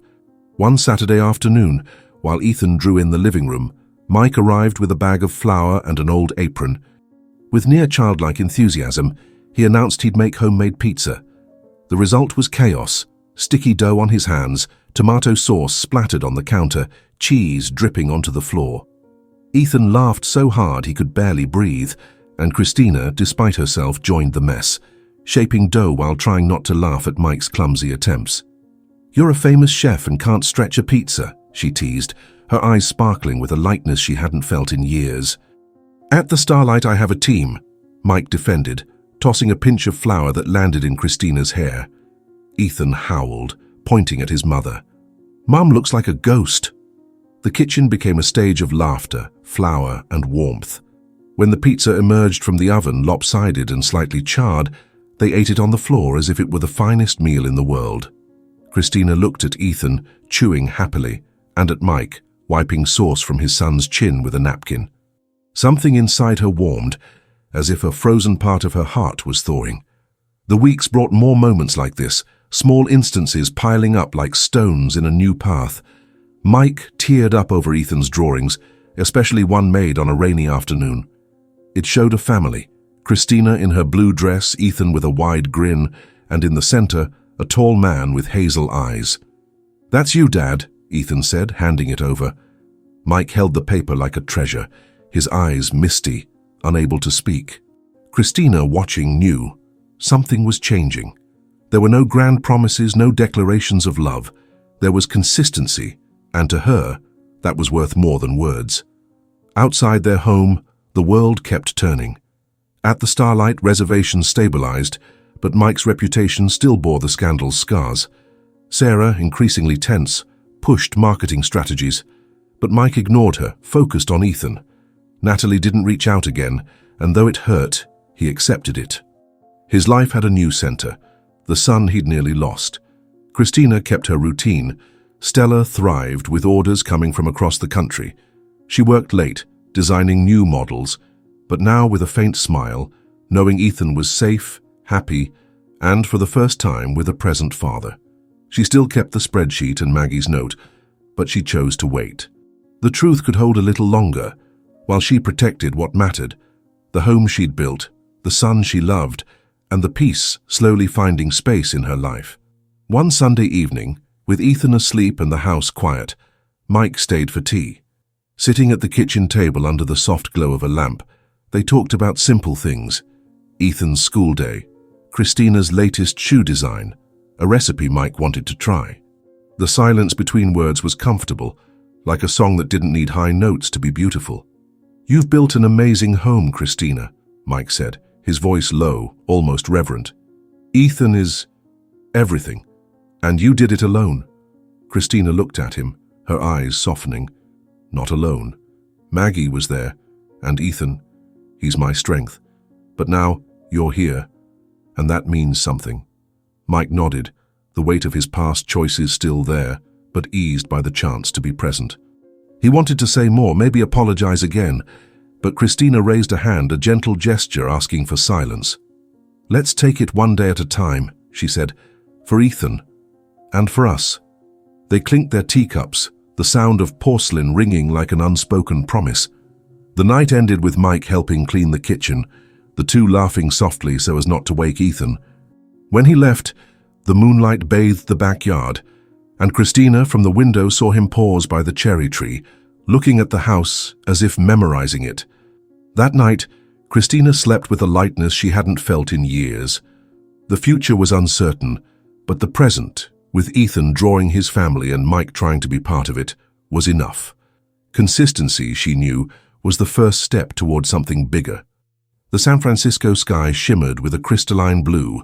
One Saturday afternoon, while Ethan drew in the living room, Mike arrived with a bag of flour and an old apron. With near childlike enthusiasm, he announced he'd make homemade pizza. The result was chaos: sticky dough on his hands, tomato sauce splattered on the counter, cheese dripping onto the floor. Ethan laughed so hard he could barely breathe, and Christina, despite herself, joined the mess, shaping dough while trying not to laugh at Mike's clumsy attempts. "You're a famous chef and can't stretch a pizza," she teased, her eyes sparkling with a lightness she hadn't felt in years. "At the Starlight I have a team," Mike defended, tossing a pinch of flour that landed in Christina's hair. Ethan howled, pointing at his mother. "Mum looks like a ghost." The kitchen became a stage of laughter, flour, and warmth. When the pizza emerged from the oven, lopsided and slightly charred, they ate it on the floor as if it were the finest meal in the world. Christina looked at Ethan, chewing happily, and at Mike, wiping sauce from his son's chin with a napkin. Something inside her warmed, as if a frozen part of her heart was thawing. The weeks brought more moments like this, small instances piling up like stones in a new path. Mike teared up over Ethan's drawings, especially one made on a rainy afternoon. It showed a family, Christina in her blue dress, Ethan with a wide grin, and in the center, a tall man with hazel eyes. "That's you, Dad," Ethan said, handing it over. Mike held the paper like a treasure, his eyes misty, unable to speak. Christina, watching, knew something was changing. There were no grand promises, no declarations of love. There was consistency, and to her, that was worth more than words. Outside their home, the world kept turning. At the Starlight, reservations stabilized, but Mike's reputation still bore the scandal's scars. Sarah, increasingly tense, pushed marketing strategies, but Mike ignored her, focused on Ethan. Natalie didn't reach out again, and though it hurt, he accepted it. His life had a new center, the son he'd nearly lost. Christina kept her routine. Stella thrived with orders coming from across the country. She worked late, designing new models, but now with a faint smile, knowing Ethan was safe, happy, and for the first time with a present father. She still kept the spreadsheet and Maggie's note, but she chose to wait. The truth could hold a little longer, while she protected what mattered, the home she'd built, the son she loved, and the peace slowly finding space in her life. One Sunday evening, with Ethan asleep and the house quiet, Mike stayed for tea. Sitting at the kitchen table under the soft glow of a lamp, they talked about simple things: Ethan's school day, Christina's latest shoe design, a recipe Mike wanted to try. The silence between words was comfortable, like a song that didn't need high notes to be beautiful. "You've built an amazing home, Christina," Mike said, his voice low, almost reverent. "Ethan is everything, and you did it alone." Christina looked at him, her eyes softening. "Not alone. Maggie was there, and Ethan, he's my strength. But now, you're here, and that means something." Mike nodded, the weight of his past choices still there, but eased by the chance to be present. He wanted to say more, maybe apologize again, but Christina raised a hand, a gentle gesture asking for silence. "Let's take it one day at a time," she said, "for Ethan, and for us." They clinked their teacups, the sound of porcelain ringing like an unspoken promise. The night ended with Mike helping clean the kitchen, the two laughing softly so as not to wake Ethan. When he left, the moonlight bathed the backyard, and Christina from the window saw him pause by the cherry tree, looking at the house as if memorizing it. That night, Christina slept with a lightness she hadn't felt in years. The future was uncertain, but the present, with Ethan drawing his family and Mike trying to be part of it, was enough. Consistency, she knew, was the first step toward something bigger. The San Francisco sky shimmered with a crystalline blue,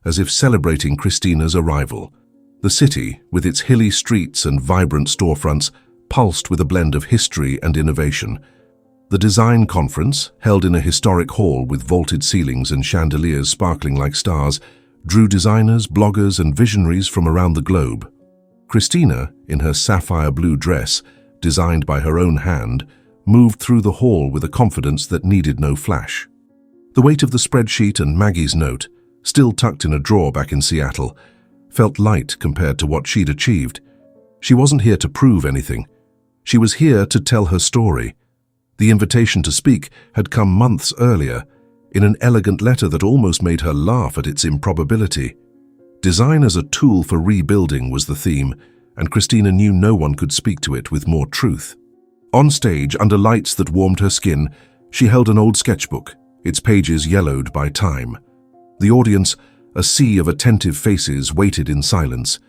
as if celebrating Christina's arrival. The city, with its hilly streets and vibrant storefronts, pulsed with a blend of history and innovation. The design conference, held in a historic hall with vaulted ceilings and chandeliers sparkling like stars, drew designers, bloggers, and visionaries from around the globe. Christina, in her sapphire blue dress, designed by her own hand, moved through the hall with a confidence that needed no flash. The weight of the spreadsheet and Maggie's note, still tucked in a drawer back in Seattle, felt light compared to what she'd achieved. She wasn't here to prove anything. She was here to tell her story. The invitation to speak had come months earlier, in an elegant letter that almost made her laugh at its improbability. Design as a tool for rebuilding was the theme, and Christina knew no one could speak to it with more truth. On stage, under lights that warmed her skin, she held an old sketchbook, its pages yellowed by time. The audience, a sea of attentive faces, waited in silence.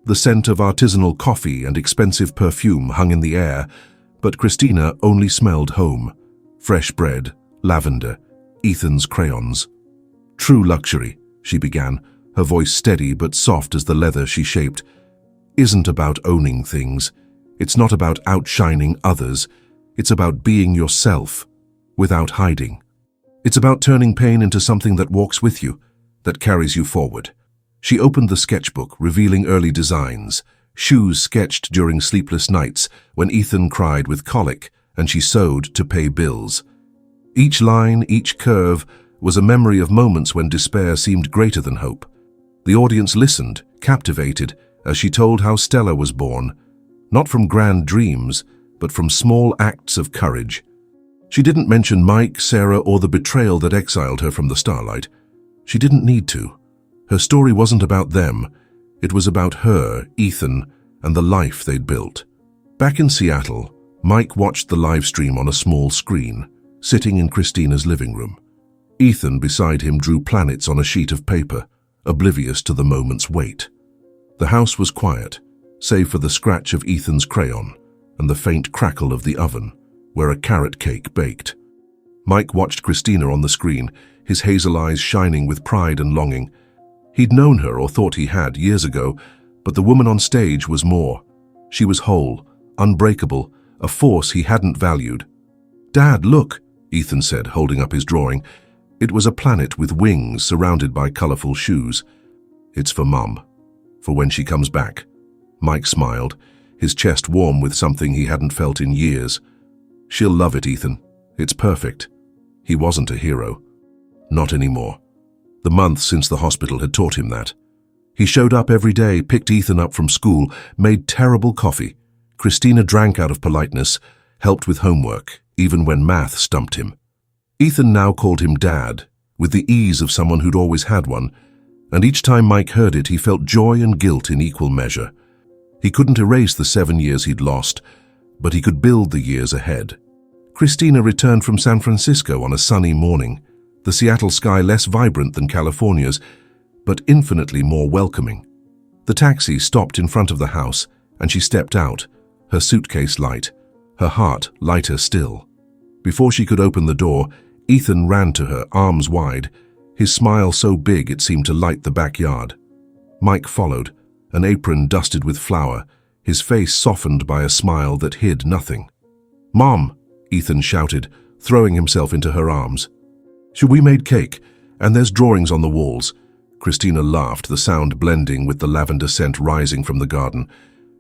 The scent of artisanal coffee and expensive perfume hung in the air, but Christina only smelled home. Fresh bread, lavender, Ethan's crayons. "True luxury," she began, her voice steady but soft as the leather she shaped, "isn't about owning things. It's not about outshining others. It's about being yourself, without hiding. It's about turning pain into something that walks with you, that carries you forward." She opened the sketchbook, revealing early designs, shoes sketched during sleepless nights when Ethan cried with colic and she sewed to pay bills. Each line, each curve, was a memory of moments when despair seemed greater than hope. The audience listened, captivated, as she told how Stella was born, not from grand dreams, but from small acts of courage. She didn't mention Mike, Sarah, or the betrayal that exiled her from the Starlight. She didn't need to. Her story wasn't about them. It was about her, Ethan, and the life they'd built. Back in Seattle, Mike watched the live stream on a small screen, sitting in Christina's living room. Ethan, beside him, drew planets on a sheet of paper, oblivious to the moment's weight. The house was quiet, save for the scratch of Ethan's crayon and the faint crackle of the oven, where a carrot cake baked. Mike watched Christina on the screen, his hazel eyes shining with pride and longing. He'd known her, or thought he had, years ago, but the woman on stage was more. She was whole, unbreakable, a force he hadn't valued. "Dad, look," Ethan said, holding up his drawing. It was a planet with wings surrounded by colorful shoes. "It's for Mum, for when she comes back." Mike smiled, his chest warm with something he hadn't felt in years. "She'll love it, Ethan. It's perfect." He wasn't a hero. Not anymore. The months since the hospital had taught him that. He showed up every day, picked Ethan up from school, made terrible coffee. Christina drank out of politeness, helped with homework, even when math stumped him. Ethan now called him Dad, with the ease of someone who'd always had one, and each time Mike heard it, he felt joy and guilt in equal measure. He couldn't erase the 7 years he'd lost, but he could build the years ahead. Christina returned from San Francisco on a sunny morning, the Seattle sky less vibrant than California's, but infinitely more welcoming. The taxi stopped in front of the house, and she stepped out, her suitcase light, her heart lighter still. Before she could open the door, Ethan ran to her, arms wide, his smile so big it seemed to light the backyard. Mike followed, an apron dusted with flour, his face softened by a smile that hid nothing. "Mom!" Ethan shouted, throwing himself into her arms. "We made cake, and there's drawings on the walls." Christina laughed, the sound blending with the lavender scent rising from the garden.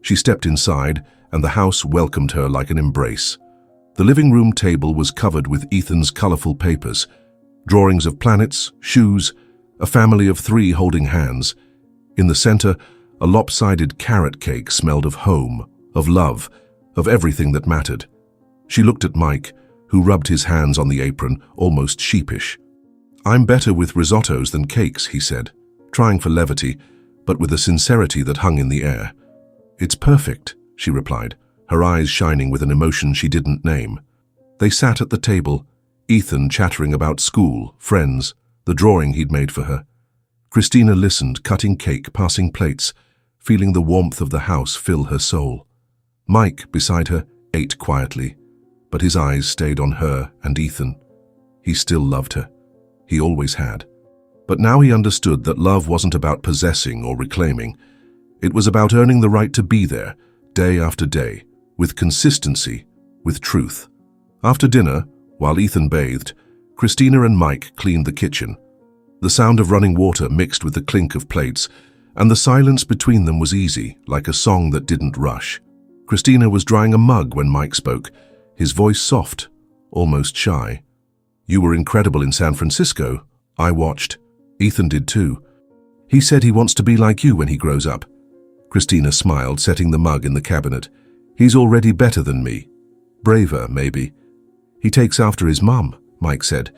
She stepped inside, and the house welcomed her like an embrace. The living room table was covered with Ethan's colorful papers, drawings of planets, shoes, a family of 3 holding hands. In the center, a lopsided carrot cake smelled of home, of love, of everything that mattered. She looked at Mike, who rubbed his hands on the apron, almost sheepish. "I'm better with risottos than cakes," he said, trying for levity, but with a sincerity that hung in the air. "It's perfect," she replied, her eyes shining with an emotion she didn't name. They sat at the table, Ethan chattering about school, friends, the drawing he'd made for her. Christina listened, cutting cake, passing plates, feeling the warmth of the house fill her soul. Mike, beside her, ate quietly, but his eyes stayed on her and Ethan. He still loved her. He always had. But now he understood that love wasn't about possessing or reclaiming. It was about earning the right to be there, day after day, with consistency, with truth. After dinner, while Ethan bathed, Christina and Mike cleaned the kitchen. The sound of running water mixed with the clink of plates, and the silence between them was easy, like a song that didn't rush. Christina was drying a mug when Mike spoke, his voice soft, almost shy. "You were incredible in San Francisco. I watched. Ethan did too. He said he wants to be like you when he grows up." Christina smiled, setting the mug in the cabinet. "He's already better than me. Braver, maybe. He takes after his mum," Mike said,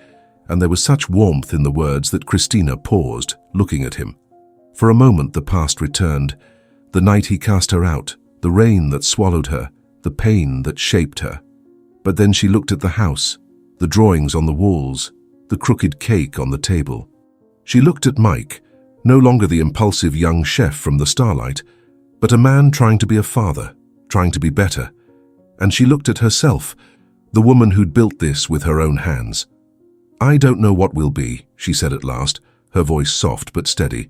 and there was such warmth in the words that Christina paused, looking at him. For a moment the past returned, the night he cast her out, the rain that swallowed her, the pain that shaped her. But then she looked at the house, the drawings on the walls, the crooked cake on the table. She looked at Mike, no longer the impulsive young chef from the Starlight, but a man trying to be a father, trying to be better. And she looked at herself, the woman who'd built this with her own hands. "I don't know what we'll be," she said at last, her voice soft but steady.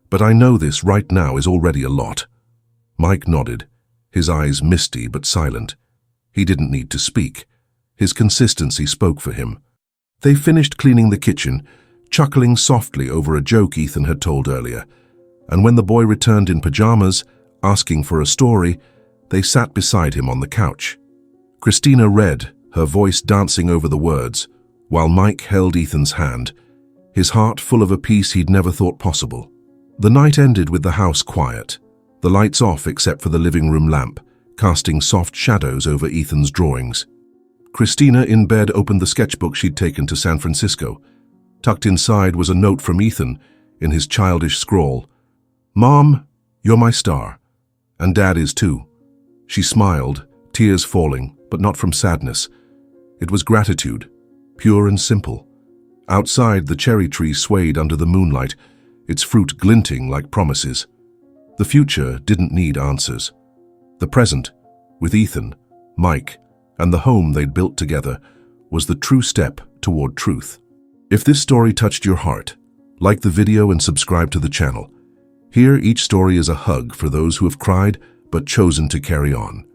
"But I know this right now is already a lot." Mike nodded, his eyes misty but silent. He didn't need to speak. His consistency spoke for him. They finished cleaning the kitchen, chuckling softly over a joke Ethan had told earlier. And when the boy returned in pajamas, Asking for a story, they sat beside him on the couch. Christina read, her voice dancing over the words, while Mike held Ethan's hand, his heart full of a peace he'd never thought possible. The night ended with the house quiet, the lights off except for the living room lamp, casting soft shadows over Ethan's drawings. Christina, in bed, opened the sketchbook she'd taken to San Francisco. Tucked inside was a note from Ethan, in his childish scrawl. "Mom, you're my star. And Dad is too." She smiled, tears falling, but not from sadness. It was gratitude, pure and simple. Outside, the cherry tree swayed under the moonlight, its fruit glinting like promises. The future didn't need answers. The present, with Ethan, Mike, and the home they'd built together, was the true step toward truth. If this story touched your heart, like the video and subscribe to the channel. Here, each story is a hug for those who have cried but chosen to carry on.